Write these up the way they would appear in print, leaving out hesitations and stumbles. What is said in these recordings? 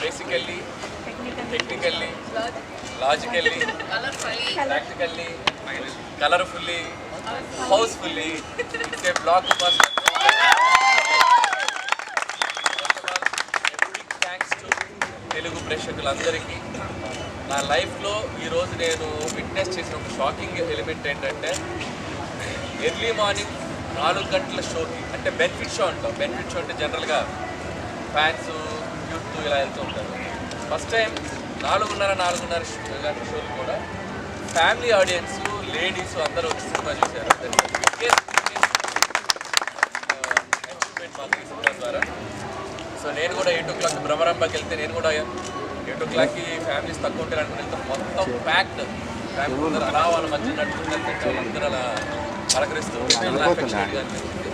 basically, technically, logically, practically, colorfully, housefully, it's a blockbuster. Big thanks to Telugu ప్రేక్షకులందరికీ. నా లైఫ్లో ఈరోజు నేను విట్నెస్ చేసిన ఒక షాకింగ్ ఎలిమెంట్ ఏంటంటే, ఎర్లీ మార్నింగ్ 4 గంటల షోకి, అంటే బెనిఫిట్ షో అంటాం. బెనిఫిట్ షో అంటే జనరల్గా ఫ్యాన్స్ యూత్ ఇలా వెళ్తూ ఉంటారు. ఫస్ట్ టైం 4:30 గంటల షోలు కూడా ఫ్యామిలీ ఆడియన్స్, లేడీస్ అందరూ వచ్చి సినిమా చూశారు. మాకు ఈ సినిమా ద్వారా. సో నేను కూడా 8 o'clock భ్రమరంభకి వెళ్తే, నేను కూడా 8 o'clockకి ఫ్యామిలీస్ తక్కువ ఉంటారు అనుకుని వెళ్తాం. మొత్తం ప్యాక్డ్ ఫ్యామిలీ అందరూ అలా వాళ్ళ మధ్య నడుచుకుంటూ వెళ్తే వాళ్ళందరూ అలా పలకరిస్తూ చాలా అఫెక్షనేట్గా అనిపిస్తుంది.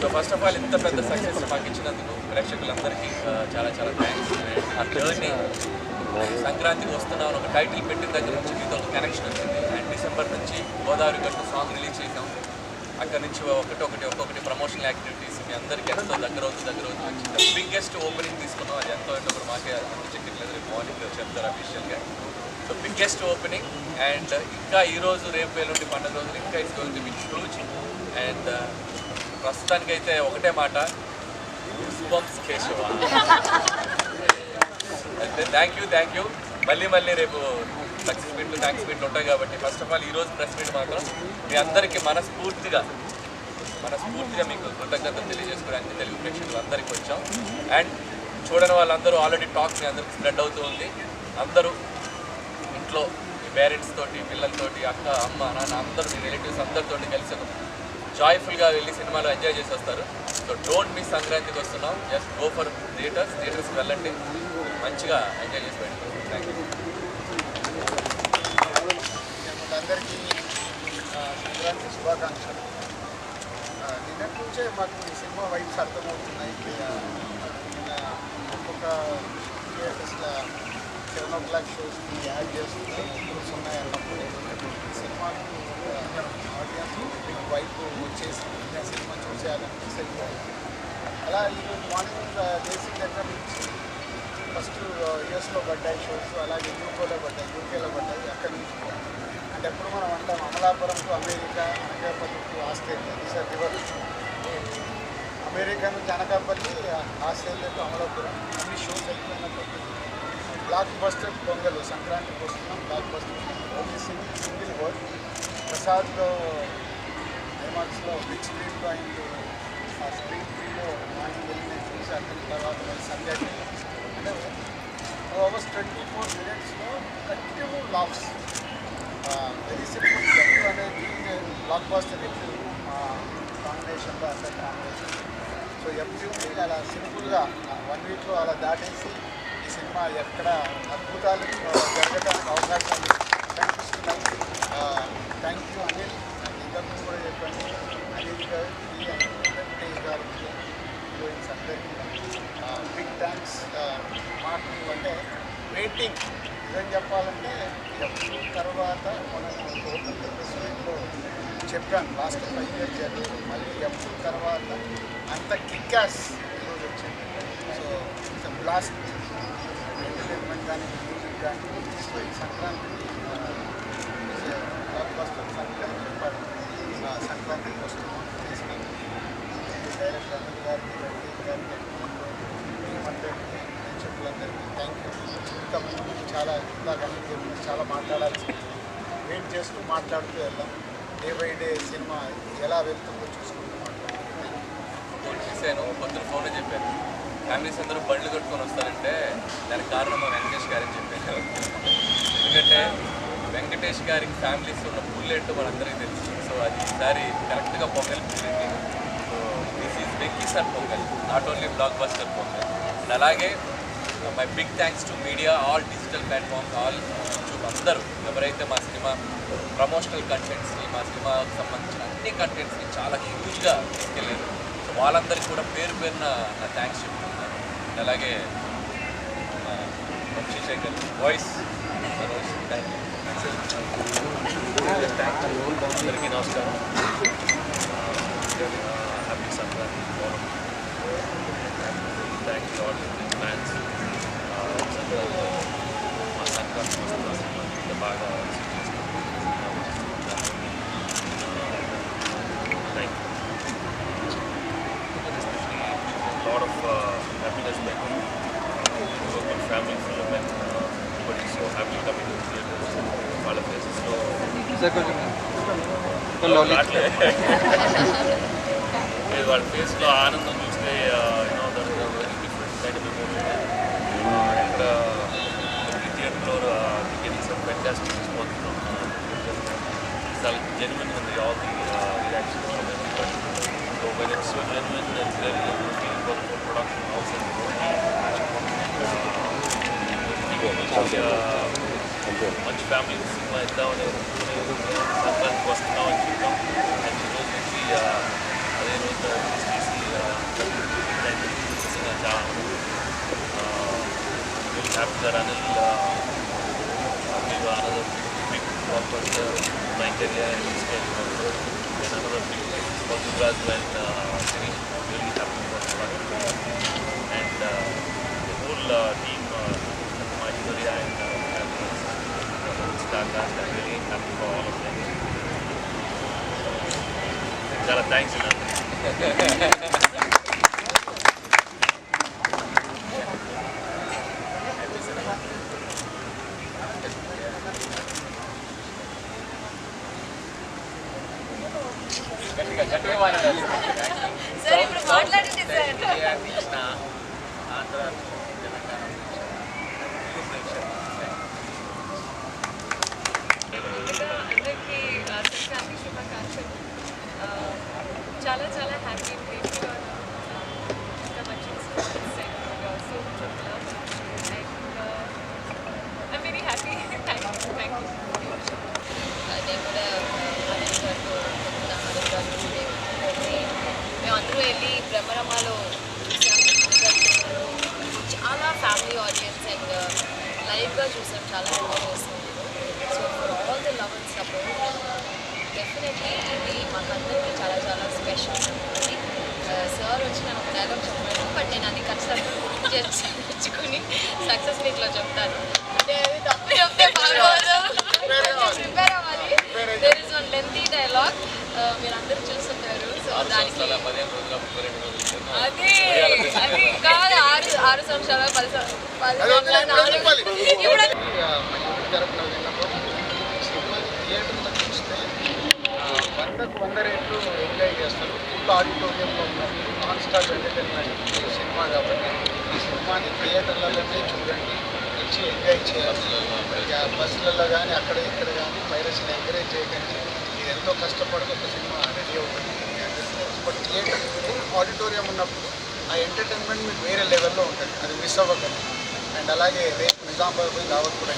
సో ఫస్ట్ ఆఫ్ ఆల్ ఇంత పెద్ద సక్సెస్ మాకు ఇచ్చినందుకు ప్రేక్షకులందరికీ చాలా చాలా థ్యాంక్స్. ఆ జర్నీ సంక్రాంతికి వస్తున్నాం ఒక టైటిల్ పెట్టిన దగ్గర నుంచి మీతో ఒక కనెక్షన్ వచ్చింది. అండ్ డిసెంబర్ నుంచి గోదావరి గట్టు సాంగ్ రిలీజ్ చేసాం. అక్కడ నుంచి ఒక్కొక్కటి ప్రమోషనల్ యాక్టివిటీస్ మీ అందరికీ ఎంతో దగ్గర అవుతుంది వచ్చింది. బిగ్గెస్ట్ ఓపెనింగ్ తీసుకున్నాం. అది ఎంతో కూడా మాకే అంత చెక్కలేదు. రేపు మార్నింగ్ చెప్తారు అఫీషియల్గా. So biggest opening. అండ్ ఇంకా ఈరోజు రేపు ఎల్లుండి పండుగ రోజులు ఇంకా it's going to be huge. And ప్రస్తుతానికైతే ఒకటే మాట, గూస్బంప్స్ కేశవ. అయితే థ్యాంక్ యూ. మళ్ళీ రేపు సక్సెస్ మీట్లు, థ్యాంక్స్ మీట్లు ఉంటాయి కాబట్టి ఫస్ట్ ఆఫ్ ఆల్ ఈరోజు ప్రెస్ మీట్ మాత్రం మీ అందరికీ మనస్ఫూర్తిగా మీకు కృతజ్ఞతలు తెలియజేసుకోవడానికి తెలుగు ప్రేక్షకులు అందరికీ వచ్చాం. అండ్ చూడని వాళ్ళందరూ ఆల్రెడీ టాక్ మీ అందరికీ స్ప్రెడ్ అవుతూ ఉంది. అందరూ ఇంట్లో మీ పేరెంట్స్ తోటి, పిల్లలతోటి, అక్క, అమ్మ, నాన్న అందరూ మీ రిలేటివ్స్ అందరితో కలిసి జాయ్ఫుల్గా వెళ్ళి సినిమాలో ఎంజాయ్ చేసి వస్తారు. So don't miss. సంక్రాంతికి వస్తున్నాం. జస్ట్ గో ఫర్ థియేటర్స్కి వెళ్ళండి, మంచిగా ఎంజాయ్ చేసి పెట్టండి. Thank you. అందరికీ సంక్రాంతి శుభాకాంక్షలు. నిన్నటి నుంచే మాకు ఈ సినిమా వైబ్స్ అర్థమవుతున్నాయి. ఒక్కొక్క థియేటర్స్లో 7 o'clock షోస్కి యాడ్ చేస్తున్నాయి, షోస్ ఉన్నాయి అన్నప్పుడు ఈ సినిమాకు ఆడియన్స్ బిగ్ వైబ్ వచ్చేసి సినిమా చూసేయాలని ఫిక్స్ అయిపోయింది. అలా ఈరోజు మార్నింగ్ లేచిన దగ్గర నుంచి ఫస్ట్ యూఎస్లో పడ్డాయి షోస్, అలాగే యూకేలో పడ్డాయి. అక్కడి నుంచి అంటే ఎప్పుడు మనం అంటాం Amalapuram to America, Anakapalli to Australia, this are reverse. America నుంచి అనకాపల్లి, ఆస్ట్రేలియా టు అమలాపురం అన్ని షోస్ అయిపోయినప్పుడు బ్లాక్ బస్టర్ పొంగల్ సంక్రాంతికి వస్తున్నాం. Blockbuster only single word. ప్రసాద్లో ఐమాక్స్లో బిగ్ స్క్రీన్లో అయింది. ఆ స్క్రీన్ త్రీలో మార్నింగ్ వెళ్ళి చూసి అక్కడి తర్వాత సండే అంటే 2 hours 24 minutesలో కంటిన్యూ లాఫ్స్. Very simple. జట్టు అనేది బ్లాక్ బాస్టర్ ఎఫ్యూ కాంబినేషన్లో అందరి కాంబినేషన్. సో ఎఫ్యూని అలా సింపుల్గా 1 weekలో అలా దాటేసి ఈ సినిమా ఎక్కడ అద్భుతాలు జరగడానికి అవకాశాలు కనిపిస్తున్నాయి. Thank you Anil. ఇంతకుముందు కూడా చెప్పండి, అనిల్ గారికి అండ్ వెంకటేష్ గారికి, హీరోయిన్స్ అందరికీ బిగ్ థ్యాంక్స్. మాకు అంటే వెయిటింగ్ నిజం చెప్పాలంటే ఎప్పుడు తర్వాత మనం రెస్టారెంట్లో చెప్పాను లాస్ట్ 5 years జర్నీ. మళ్ళీ ఎప్పుడు తర్వాత అంత కిక్యాస్ ఈరోజు వచ్చింది. So it's blast. ఎంటర్టైన్మెంట్ కానీ మ్యూజిక్ కానీ. సో ఈ సంక్రాంతికి బ్లాక్ బస్టర్ సంక్రాంతి చెప్పారు. సంక్రాంతికి వస్తున్నాం చేసిన డైరెక్టర్ అనిల్ గారికి, వెంకటేష్ గారికి, ఏమంటారికి, ప్రేక్షకులందరికీ థ్యాంక్ యూ. ఇంకా చాలా చాలా మాట్లాడాల్సి వెయిట్ చేస్తూ మాట్లాడుతూ వెళ్దాం. డే బై డే సినిమా ఎలా వెళ్తుందో చూసుకుంటూ మాట్లాడుతాం. చూశాను, పొద్దున ఫోన్లో చెప్పాను, ఫ్యామిలీస్ అందరూ బండ్లు కట్టుకొని వస్తారంటే దానికి కారణం మా వెంకటేష్ గారని చెప్పాను. ఎందుకంటే వెంకటేష్ గారికి ఫ్యామిలీస్ ఉన్న పుల్లెట్టు మనందరికీ తెలుసు. సో అది ఈసారి కరెక్ట్గా పొంగల్ కుదిరింది. So this is Venky sir Pongal, not only blockbuster Pongal. And అలాగే my big thanks to media, all digital platforms, all YouTube అందరూ ఎవరైతే మా సినిమా ప్రమోషనల్ కంటెంట్స్ని, మా సినిమాకు సంబంధించిన అన్ని కంటెంట్స్ని చాలా హ్యూజ్గా తీసుకెళ్ళారు. సో వాళ్ళందరికీ కూడా పేరున నా థ్యాంక్స్ చెప్తున్నాను. అండ్ అలాగే వంశీశేఖర్ వాయిస్ థ్యాంక్ యూ. అందరికీ నమస్కారం. Happy Sankranti. Thank you all fans. Happy coming వాళ్ళ ఫేసెస్లో వాళ్ళ ఫేస్లో ఆనందం చూస్తే you know that is very different kind of emotion. And every theatre getting some fantastic response from it's genuine when all the reactions from everybody. So when it's so genuine, it's really a good feeling for the whole production house and the whole team. మంచి family cinema ఇద్దామని సంక్రాంతికి వస్తున్నామని చెప్పాం. And ఈ రోజు నుంచి అదే రోజు తీసి చాలా హ్యాపీగా Anil another big blockbuster in my career and his career also. And another big for Yuvraj and Sirish, really happy for the production. And the whole team, Maishwarya and the whole star cast, I'm really happy for all of them. Chala thanks enough. Sir ఇప్పుడు మాట్లాడండి sir. అందరికీ సంక్రాంతి శుభాకాంక్షలు. చాలా చాలా happy ఇంకా మంచి I'm very happy. Thank you. నేను కూడా మేమందరూ వెళ్ళి బ్రహ్మరమ్మలో చాలా ఫ్యామిలీ ఆడియన్స్ అండ్ లైవ్గా చూసాం, చాలా ఎంజాయ్ చేస్తున్నాం. So for all the love and support definitely ఇది మాకందరికీ చాలా చాలా స్పెషల్. సార్ వచ్చి నేను ఒక డైలాగ్ చెప్పాను, బట్ నేను అన్ని ఖచ్చితంగా గుర్తు తెచ్చుకుని సక్సెస్ మీట్లో చెప్తాను. తప్పు చెప్తే ప్రిపేర్ అవ్వాలి. There is one lengthy dialogue మీరు అందరూ చూస్తుంటారు. సో దానికి అది కాదు 6 సంవత్సరాలు 10 తరపున విన్నప్పుడు సినిమా థియేటర్లో చూస్తే 100 రెట్లు ఎంజాయ్ చేస్తారు. ఫుల్ ఆడిటోరియంలో ఉన్నప్పుడు నాన్ స్టాప్ ఎంటర్టైన్మెంట్ సినిమా కాబట్టి ఈ సినిమాని థియేటర్లలోనే చూడండి, వచ్చి ఎంజాయ్ చేయాలి. బస్సులలో కానీ అక్కడ ఇక్కడ కానీ పైరసీని ఎంకరేజ్ చేయకండి. ఇది ఎంతో కష్టపడి ఒక సినిమా రెడీ అవుతుంది. బట్ థియేటర్ ఫుల్ ఆడిటోరియం ఉన్నప్పుడు ఆ ఎంటర్టైన్మెంట్ మీకు వేరే లెవెల్లో ఉంటుంది, అది మిస్ అవ్వకండి. అండ్ అలాగే రేపు నిజామాబాద్ పోయి దావత్ కూడా